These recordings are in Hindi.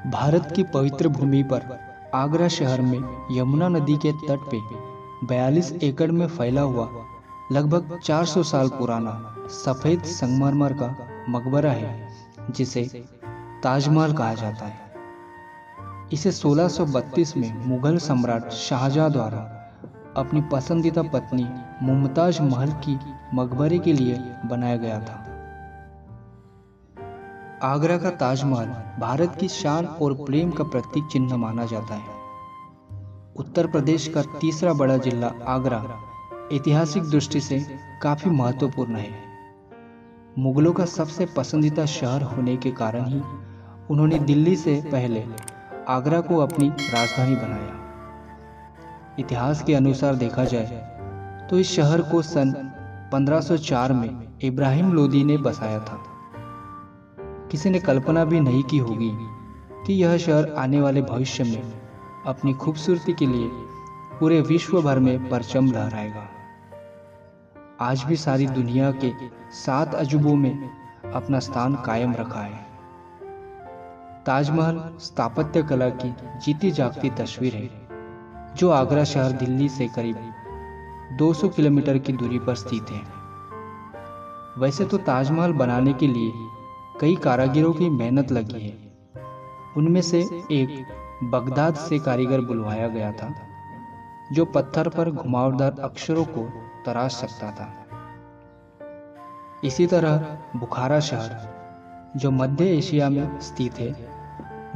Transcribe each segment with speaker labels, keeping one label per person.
Speaker 1: भारत की पवित्र भूमि पर आगरा शहर में यमुना नदी के तट पे 42 एकड़ में फैला हुआ लगभग 400 साल पुराना सफ़ेद संगमरमर का मकबरा है, जिसे ताजमहल कहा जाता है। इसे 1632 में मुगल सम्राट शाहजहां द्वारा अपनी पसंदीदा पत्नी मुमताज महल की मकबरे के लिए बनाया गया था। आगरा का ताजमहल भारत की शान और प्रेम का प्रतीक चिन्ह माना जाता है। उत्तर प्रदेश का तीसरा बड़ा जिला आगरा ऐतिहासिक दृष्टि से काफी महत्वपूर्ण है। मुगलों का सबसे पसंदीदा शहर होने के कारण ही उन्होंने दिल्ली से पहले आगरा को अपनी राजधानी बनाया। इतिहास के अनुसार देखा जाए तो इस शहर को सन 1504 में इब्राहिम लोदी ने बसाया था। किसी ने कल्पना भी नहीं की होगी कि यह शहर आने वाले भविष्य में अपनी खूबसूरती के लिए पूरे विश्व भर में परचम लहराएगा। आज भी सारी दुनिया के 7 अजूबों में अपना स्थान कायम रखा है। ताजमहल स्थापत्य कला की जीती जागती तस्वीर है, जो आगरा शहर दिल्ली से करीब 200 किलोमीटर की दूरी पर स्थित है। वैसे तो ताजमहल बनाने के लिए कई कारीगरों की मेहनत लगी है। उनमें से एक बगदाद से कारीगर बुलवाया गया था, जो पत्थर पर घुमावदार अक्षरों को तराश सकता था। इसी तरह बुखारा शहर, जो मध्य एशिया में स्थित है,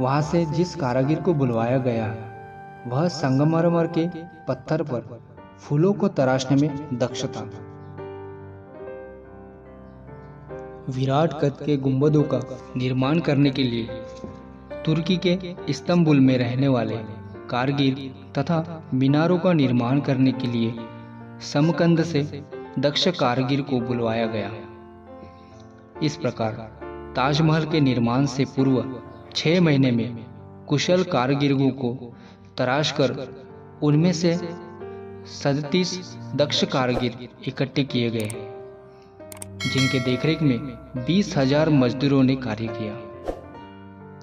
Speaker 1: वहां से जिस कारीगर को बुलवाया गया, वह संगमरमर के पत्थर पर फूलों को तराशने में दक्ष था। विराट कद के गुंबदों का निर्माण करने के लिए तुर्की के इस्तांबुल में रहने वाले कारीगर तथा मीनारों का निर्माण करने के लिए समकंद से दक्ष कारीगर को बुलवाया गया। इस प्रकार ताजमहल के निर्माण से पूर्व 6 महीने में कुशल कारीगरों को तराशकर उनमें से 37 दक्ष कारीगर इकट्ठे किए गए, जिनके देखरेख में 20,000 मजदूरों ने कार्य किया।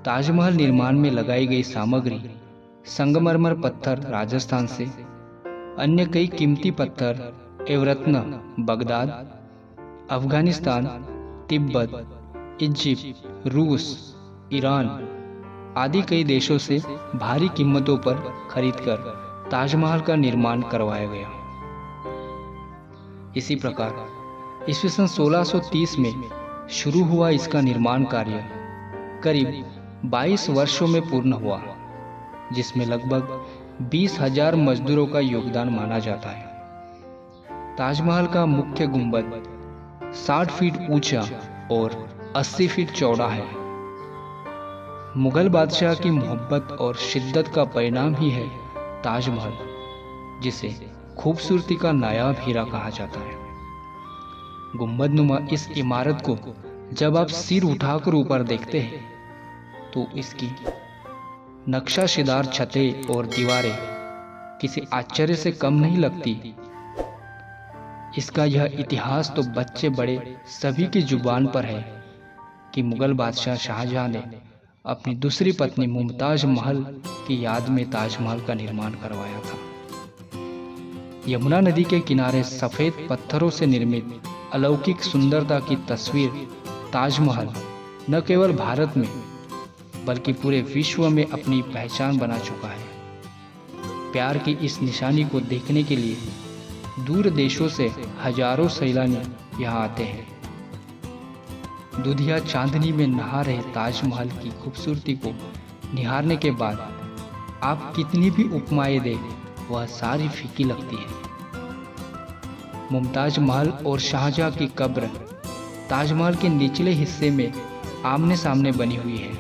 Speaker 1: ताजमहल निर्माण में लगाई गई सामग्री संगमरमर पत्थर राजस्थान से, अन्य कई कीमती पत्थर एवं रत्न बगदाद, अफगानिस्तान, तिब्बत, इजिप्ट, रूस, ईरान आदि कई देशों से भारी कीमतों पर खरीदकर ताजमहल का निर्माण करवाया गया। इसी प्रकार ईस्वी सन 1630 में शुरू हुआ इसका निर्माण कार्य करीब 22 वर्षों में पूर्ण हुआ, जिसमें लगभग 20,000 मजदूरों का योगदान माना जाता है। ताजमहल का मुख्य गुंबद 60 फीट ऊंचा और 80 फीट चौड़ा है। मुगल बादशाह की मोहब्बत और शिद्दत का परिणाम ही है ताजमहल, जिसे खूबसूरती का नायाब हीरा कहा जाता है। गुंबदनुमा इस इमारत को जब आप सिर उठाकर ऊपर देखते हैं तो इसकी नक्शाशीदार छतें और दीवारें किसी आश्चर्य से कम नहीं लगती। इसका यह इतिहास तो बच्चे बड़े सभी की जुबान पर है कि मुगल बादशाह शाहजहां ने अपनी दूसरी पत्नी मुमताज महल की याद में ताजमहल का निर्माण करवाया था। यमुना नदी के किनारे सफेद पत्थरों से निर्मित अलौकिक सुंदरता की तस्वीर ताजमहल न केवल भारत में बल्कि पूरे विश्व में अपनी पहचान बना चुका है। प्यार की इस निशानी को देखने के लिए दूर देशों से हजारों सैलानी यहाँ आते हैं। दुधिया चांदनी में नहा रहे ताजमहल की खूबसूरती को निहारने के बाद आप कितनी भी उपमाएं दें, वह सारी फीकी लगती है। मुमताज महल और शाहजहां की कब्र ताजमहल के निचले हिस्से में आमने सामने बनी हुई है।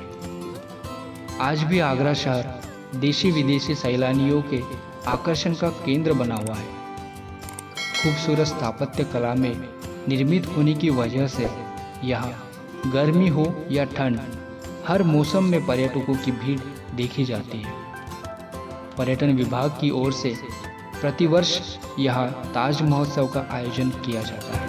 Speaker 1: आज भी आगरा शहर देशी विदेशी सैलानियों के आकर्षण का केंद्र बना हुआ है। खूबसूरत स्थापत्य कला में निर्मित होने की वजह से यहाँ गर्मी हो या ठंड, हर मौसम में पर्यटकों की भीड़ देखी जाती है। पर्यटन विभाग की ओर से प्रतिवर्ष यहाँ ताज महोत्सव का आयोजन किया जाता है।